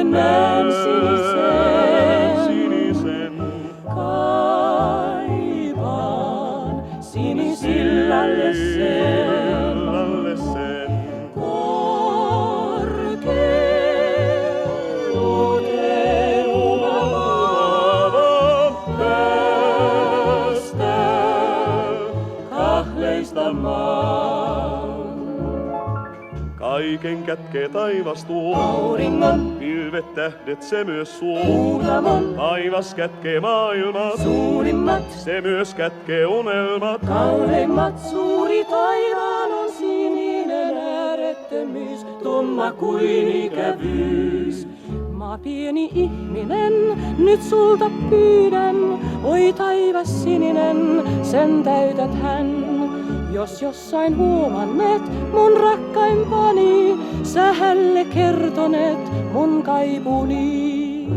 milloin näen sinisen. Kaipaan sinisillalle sen. Korkeuteen umamaan tästä kahleista maan. Kaiken kätkee taivas tuo, Auringon, pilvet tähdet se myös suo. muunamon, Taivas kätkee maailmat, suurimmat, se myös kätkee unelmat. kauneimmat, suuri taivaan on sininen äärettömyys, tumma kuin ikävyys. Maa pieni ihminen, nyt sulta pyydän, oi taivas sininen, sen täytät hän. Jos jossain huomannet mun rakkaimpani, sä hälle kertonet mun kaipuni.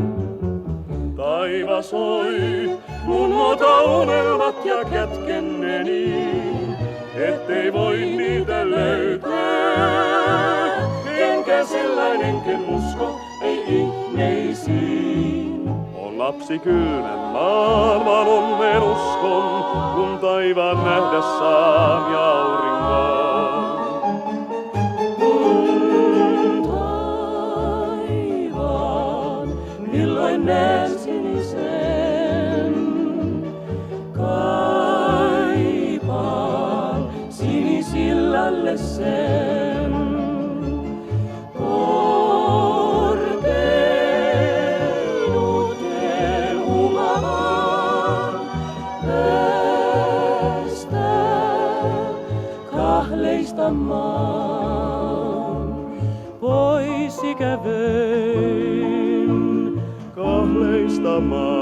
Taivas oi, mun ota unelmat ja kätkenneni, ettei voi niitä löytää. Enkä sellainen, ken usko, ei ihmeisiin. On lapsi kylmän maailman onnen uskon, kun taivaan nähdä saan ja auringon. Taivaan, milloin näen sinisen. Kaipaan sinisillalle sen. Korkeuteen umamaan tästä kahleista maan. Pois ikävöin Kahleista maan.